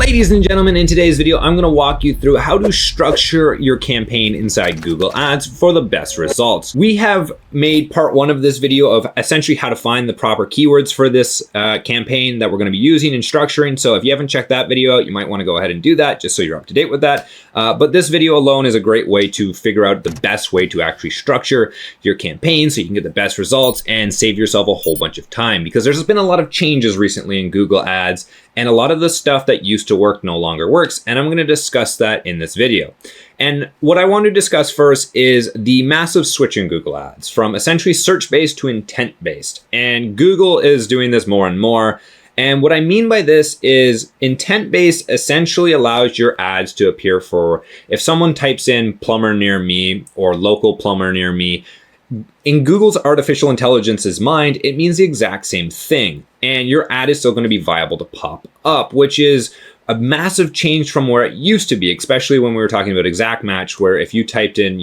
Ladies and gentlemen, in today's video, I'm going to walk you through how to structure your campaign inside Google Ads for the best results. We have made part one of this video of essentially how to find the proper keywords for this campaign that we're going to be using and structuring. So if you haven't checked that video out, you might want to go ahead and do that just so you're up to date with that. But this video alone is a great way to figure out the best way to actually structure your campaign so you can get the best results and save yourself a whole bunch of time, because there's been a lot of changes recently in Google Ads and a lot of the stuff that used to work no longer works, and I'm going to discuss that in this video. And what I want to discuss first is the massive switch in Google Ads from essentially search-based to intent-based. And Google is doing this more and more. And what I mean by this is intent-based essentially allows your ads to appear for, if someone types in plumber near me or local plumber near me, in Google's artificial intelligence's mind, it means the exact same thing. And your ad is still going to be viable to pop up, which is a massive change from where it used to be, especially when we were talking about exact match, where if you typed in,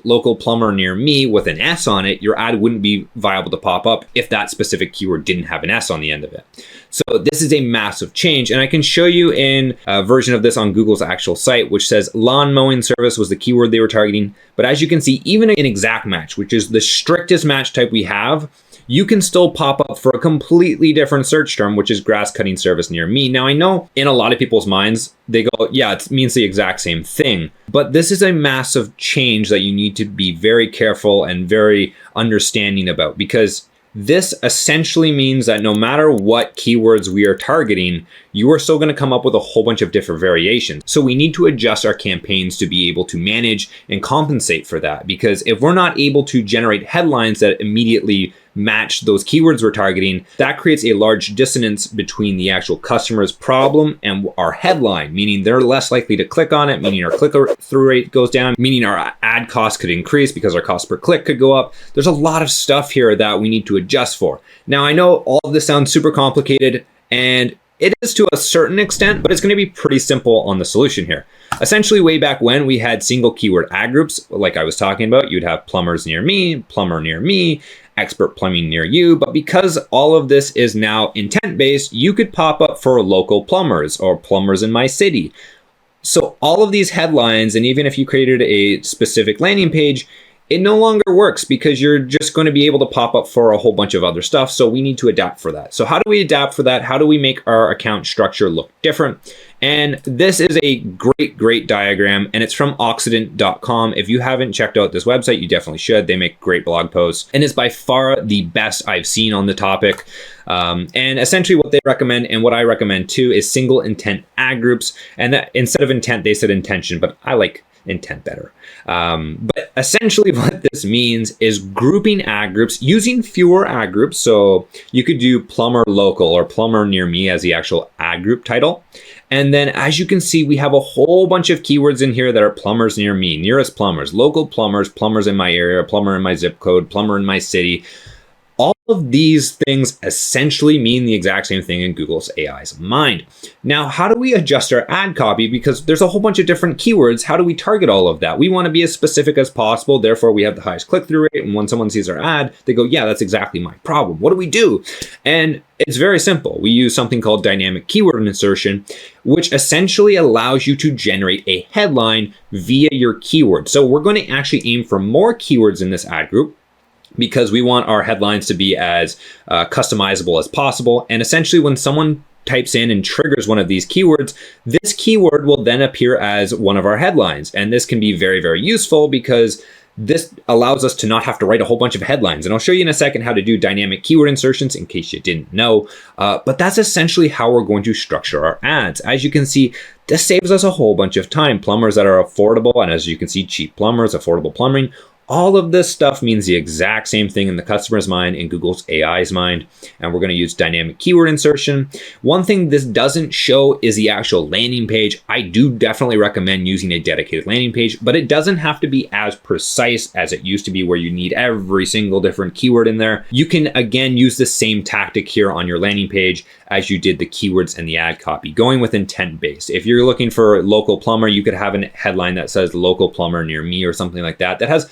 local plumber near me with an S on it, your ad wouldn't be viable to pop up if that specific keyword didn't have an S on the end of it. So this is a massive change. And I can show you in a version of this on Google's actual site, which says lawn mowing service was the keyword they were targeting. But as you can see, even in exact match, which is the strictest match type we have, you can still pop up for a completely different search term, which is grass cutting service near me. Now, I know in a lot of people's minds, they go, yeah, it means the exact same thing. But this is a massive change that you need to be very careful and very understanding about, because this essentially means that no matter what keywords we are targeting, you are still going to come up with a whole bunch of different variations. So we need to adjust our campaigns to be able to manage and compensate for that. Because if we're not able to generate headlines that immediately match those keywords we're targeting, that creates a large dissonance between the actual customer's problem and our headline, meaning they're less likely to click on it, meaning our click-through rate goes down, meaning our ad cost could increase because our cost per click could go up. There's a lot of stuff here that we need to adjust for. Now, I know all of this sounds super complicated, and it is to a certain extent, but it's going to be pretty simple on the solution here. Essentially, way back when we had single keyword ad groups, like I was talking about, you'd have plumbers near me, plumber near me, expert plumbing near you. But because all of this is now intent-based, you could pop up for local plumbers or plumbers in my city. So all of these headlines, and even if you created a specific landing page, it no longer works because you're just going to be able to pop up for a whole bunch of other stuff. So we need to adapt for that. So how do we adapt for that? How do we make our account structure look different? And this is a great diagram, and it's from Occident.com. If you haven't checked out this website, you definitely should. They make great blog posts, and it's by far the best I've seen on the topic. And essentially what they recommend, and what I recommend too, is single intent ad groups. And that instead of intent, they said intention, but I like intent better. But essentially what this means is grouping ad groups using fewer ad groups. So you could do plumber local or plumber near me as the actual ad group title. And then as you can see, we have a whole bunch of keywords in here that are plumbers near me, nearest plumbers, local plumbers, plumbers in my area, plumber in my zip code, plumber in my city. All of these things essentially mean the exact same thing in Google's AI's mind. Now, how do we adjust our ad copy? Because there's a whole bunch of different keywords. How do we target all of that? We want to be as specific as possible. Therefore, we have the highest click-through rate. And when someone sees our ad, they go, yeah, that's exactly my problem. What do we do? And it's very simple. We use something called dynamic keyword insertion, which essentially allows you to generate a headline via your keyword. So we're going to actually aim for more keywords in this ad group, because we want our headlines to be as customizable as possible. And essentially when someone types in and triggers one of these keywords, this keyword will then appear as one of our headlines. And this can be very useful because this allows us to not have to write a whole bunch of headlines. And I'll show you in a second how to do dynamic keyword insertions in case you didn't know. But that's essentially how we're going to structure our ads. As you can see, this saves us a whole bunch of time. Plumbers that are affordable, and as you can see, cheap plumbers, affordable plumbing. All of this stuff means the exact same thing in the customer's mind, in Google's AI's mind, and we're going to use dynamic keyword insertion. One thing this doesn't show is the actual landing page. I do definitely recommend using a dedicated landing page, but it doesn't have to be as precise as it used to be where you need every single different keyword in there. You can, again, use the same tactic here on your landing page as you did the keywords and the ad copy, going with intent based. If you're looking for local plumber, you could have a headline that says local plumber near me or something like that. That has,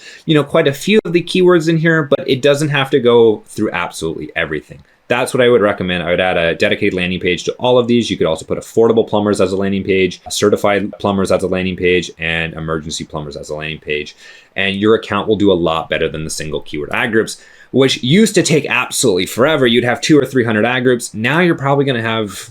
quite a few of the keywords in here, but it doesn't have to go through absolutely everything. that's what I would recommend. I would add a dedicated landing page to all of these. You could also put affordable plumbers as a landing page, certified plumbers as a landing page, and emergency plumbers as a landing page. And your account will do a lot better than the single keyword ad groups, which used to take absolutely forever. You'd have 200 or 300 ad groups. Now you're probably going to have,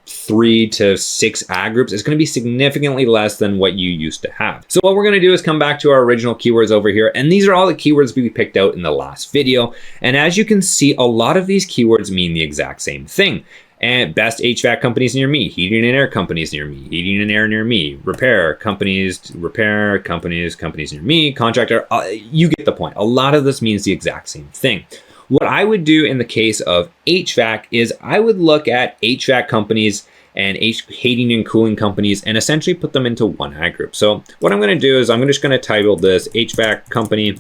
3 to 6 ad groups. It's going to be significantly less than what you used to have. So what we're going to do is come back to our original keywords over here. And these are all the keywords we picked out in the last video. And as you can see, a lot of these keywords mean the exact same thing. And best HVAC companies near me, heating and air companies near me, heating and air near me, repair companies near me, contractor, you get the point. A lot of this means the exact same thing. What I would do in the case of HVAC is I would look at HVAC companies and heating and cooling companies and essentially put them into one ad group. So what I'm going to do is I'm just going to title this HVAC company,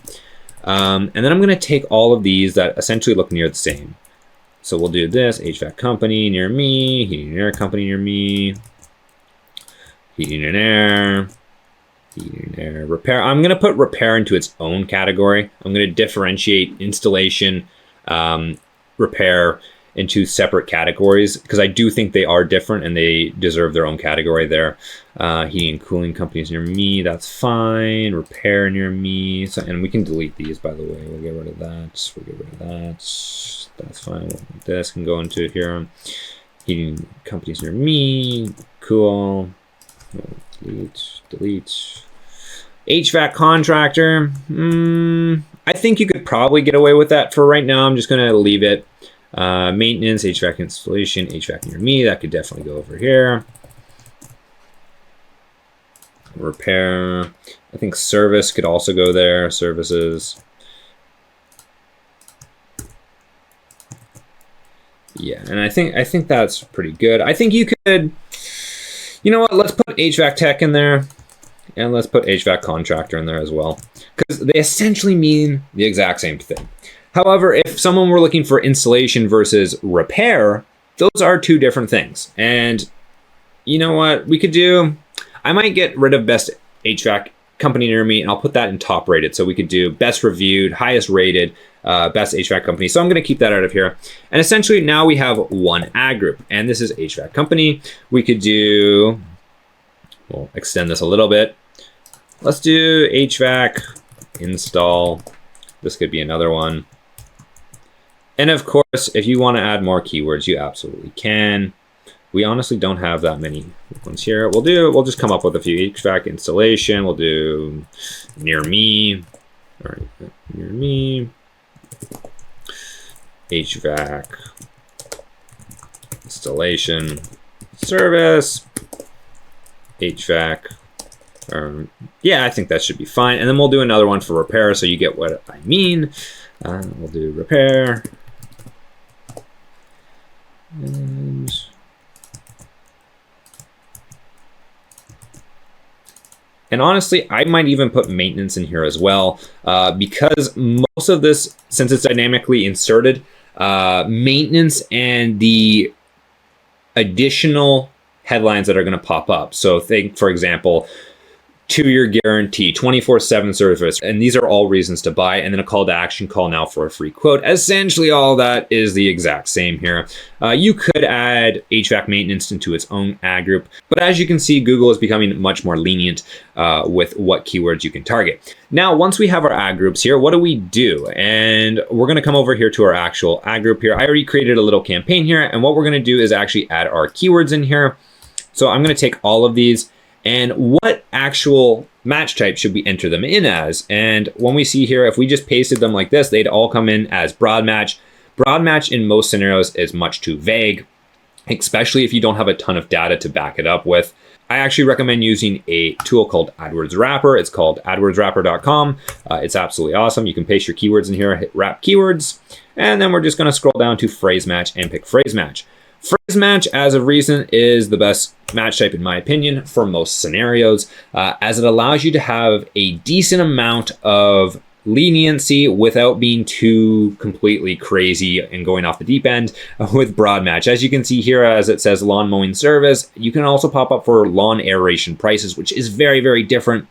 and then I'm going to take all of these that essentially look near the same. So we'll do this, HVAC company near me, heating and air company near me, heating and air, repair. I'm going to put repair into its own category. I'm going to differentiate installation, repair into separate categories because I do think they are different and they deserve their own category there. Heating and cooling companies near me, that's fine. Repair near me. So, and we can delete these, by the way. We'll get rid of that. We'll get rid of that. That's fine. This can go into here. Heating companies near me. Cool. Delete. HVAC contractor. I think you could probably get away with that for right now. I'm just going to leave it. Maintenance, HVAC installation, HVAC near me. That could definitely go over here. Repair. I think service could also go there. Services. Yeah, and I think that's pretty good. I think you could, you know what? Let's put HVAC tech in there. And let's put HVAC contractor in there as well, because they essentially mean the exact same thing. However, if someone were looking for installation versus repair, those are two different things. And you know what we could do? I might get rid of best HVAC company near me, and I'll put that in top rated. So we could do best reviewed, highest rated, best HVAC company. So I'm going to keep that out of here. And essentially now we have one ad group, and this is HVAC company. We could do, we'll extend this a little bit. Let's do HVAC install. This could be another one. And of course, if you want to add more keywords, you absolutely can. We honestly don't have that many ones here. We'll just come up with a few. HVAC installation. We'll do near me. All right, near me. HVAC installation service. HVAC. Yeah, I think that should be fine. And then we'll do another one for repair so you get what I mean. We'll do repair. And honestly, I might even put maintenance in here as well, because most of this, since it's dynamically inserted, maintenance and the additional headlines that are going to pop up. So think, for example, 2-year guarantee, 24/7 service, and these are all reasons to buy, and then a call to action, call now for a free quote. Essentially, all that is the exact same here. You could add HVAC maintenance into its own ad group, but as you can see, Google is becoming much more lenient with what keywords you can target. Now, once we have our ad groups here, what do? And we're going to come over here to our actual ad group here. I already created a little campaign here, and what we're going to do is actually add our keywords in here. So I'm going to take all of these, and what actual match type should we enter them in as? And when we see here, if we just pasted them like this, they'd all come in as broad match. Broad match in most scenarios is much too vague, especially if you don't have a ton of data to back it up with. I actually recommend using a tool called AdWords Wrapper. It's called adwordswrapper.com. It's absolutely awesome. You can paste your keywords in here, hit wrap keywords, and then we're just going to scroll down to phrase match and pick phrase match. Phrase match, as of recent, is the best match type, in my opinion, for most scenarios, as it allows you to have a decent amount of leniency without being too completely crazy and going off the deep end with broad match. As you can see here, as it says lawn mowing service, you can also pop up for lawn aeration prices, which is very, very different.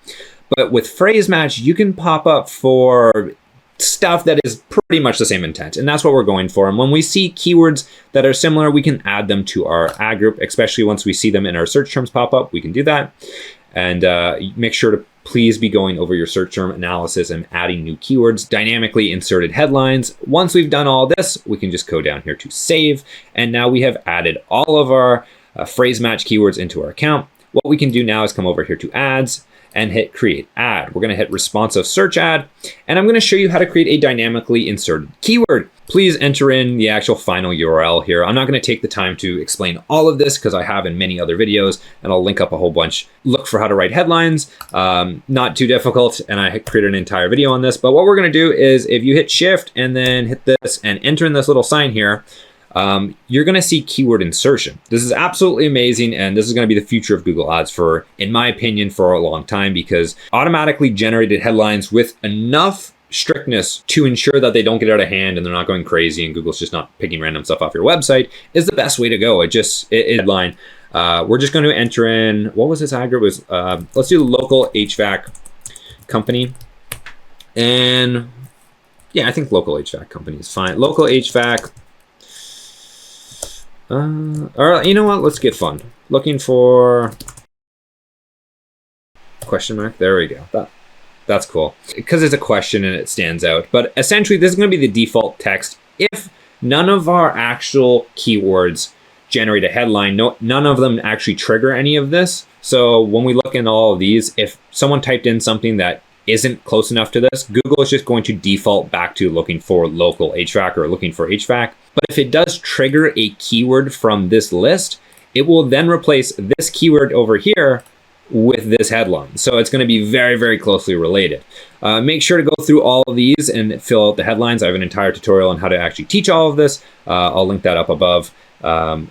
But with phrase match, you can pop up for stuff that is pretty much the same intent. And that's what we're going for. And when we see keywords that are similar, we can add them to our ad group, especially once we see them in our search terms pop up, we can do that. And make sure to please be going over your search term analysis and adding new keywords, dynamically inserted headlines. Once we've done all this, we can just go down here to save. And now we have added all of our phrase match keywords into our account. What we can do now is come over here to ads and hit create ad. We're gonna hit responsive search ad, and I'm gonna show you how to create a dynamically inserted keyword. Please enter in the actual final URL here. I'm not gonna take the time to explain all of this because I have in many other videos, and I'll link up a whole bunch. Look for how to write headlines, not too difficult, and I created an entire video on this, but what we're gonna do is if you hit shift and then hit this and enter in this little sign here, you're gonna see keyword insertion. This is absolutely amazing, and this is gonna be the future of Google Ads for, in my opinion, for a long time, because automatically generated headlines with enough strictness to ensure that they don't get out of hand and they're not going crazy and Google's just not picking random stuff off your website is the best way to go. Headline. We're just going to enter in, what was this ad group? Let's do local HVAC company. And yeah, I think local HVAC company is fine. Local HVAC. Or you know what? Let's get fun. Looking for question mark. There we go. That's cool because it's a question and it stands out. But essentially, this is going to be the default text. If none of our actual keywords generate a headline, none of them actually trigger any of this. So when we look in all of these, if someone typed in something that isn't close enough to this, Google is just going to default back to looking for local HVAC or looking for HVAC. But if it does trigger a keyword from this list, it will then replace this keyword over here with this headline. So it's going to be very, very closely related. Make sure to go through all of these and fill out the headlines. I have an entire tutorial on how to actually teach all of this. I'll link that up above.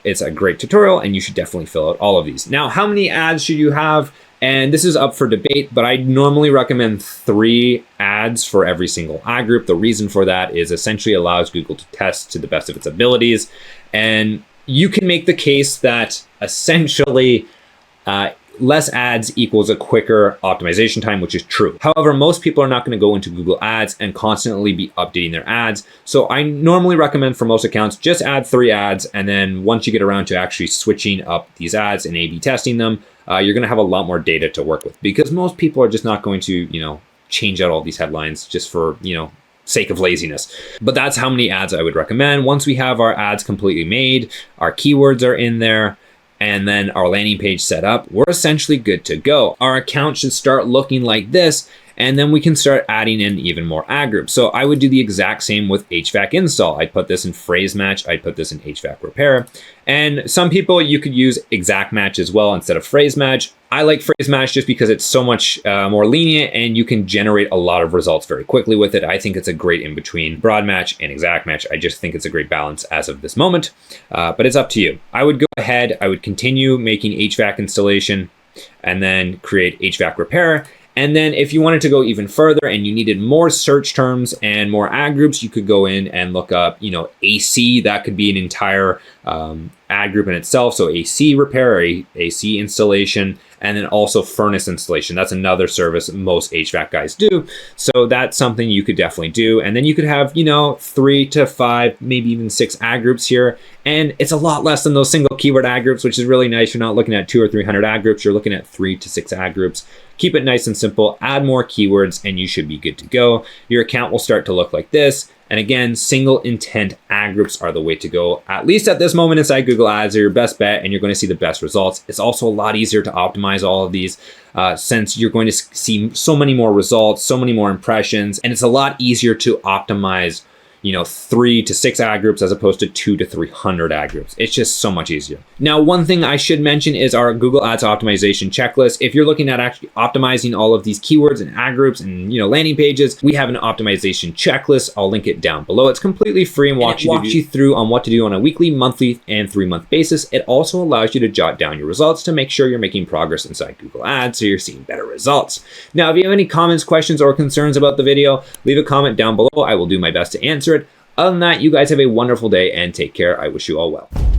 It's a great tutorial and you should definitely fill out all of these. Now, how many ads should you have? And this is up for debate, but I normally recommend 3 ads for every single ad group. The reason for that is essentially allows Google to test to the best of its abilities. And you can make the case that essentially less ads equals a quicker optimization time, which is true. However, most people are not going to go into Google Ads and constantly be updating their ads. So I normally recommend for most accounts, just add 3 ads. And then once you get around to actually switching up these ads and A/B testing them, you're going to have a lot more data to work with because most people are just not going to, change out all these headlines just for, sake of laziness. But that's how many ads I would recommend. Once we have our ads completely made, our keywords are in there, and then our landing page set up, we're essentially good to go. Our account should start looking like this, and then we can start adding in even more ad groups. So I would do the exact same with HVAC install. I'd put this in phrase match. I'd put this in HVAC repair. And some people, you could use exact match as well instead of phrase match. I like phrase match just because it's so much more lenient and you can generate a lot of results very quickly with it. I think it's a great in between broad match and exact match. I just think it's a great balance as of this moment, but it's up to you. I would go ahead, I would continue making HVAC installation and then create HVAC repair. And then if you wanted to go even further and you needed more search terms and more ad groups, you could go in and look up, AC. That could be an entire ad group in itself. So AC repair, or AC installation, and then also furnace installation. That's another service most HVAC guys do. So that's something you could definitely do. And then you could have, 3 to 5, maybe even 6 ad groups here. And it's a lot less than those single keyword ad groups, which is really nice. You're not looking at 200 or 300 ad groups. You're looking at 3 to 6 ad groups. Keep it nice and simple, add more keywords, and you should be good to go. Your account will start to look like this. And again, single intent ad groups are the way to go. At least at this moment inside Google Ads, are your best bet, and you're going to see the best results. It's also a lot easier to optimize all of these since you're going to see so many more results, so many more impressions, and it's a lot easier to optimize 3 to 6 ad groups as opposed to 200 to 300 ad groups. It's just so much easier. Now, one thing I should mention is our Google Ads optimization checklist. If you're looking at actually optimizing all of these keywords and ad groups and landing pages, we have an optimization checklist. I'll link it down below. It's completely free and walks you through on what to do on a weekly, monthly, and 3-month basis. It also allows you to jot down your results to make sure you're making progress inside Google Ads so you're seeing better results. Now, if you have any comments, questions, or concerns about the video, leave a comment down below. I will do my best to answer it. Other than that, you guys have a wonderful day and take care. I wish you all well.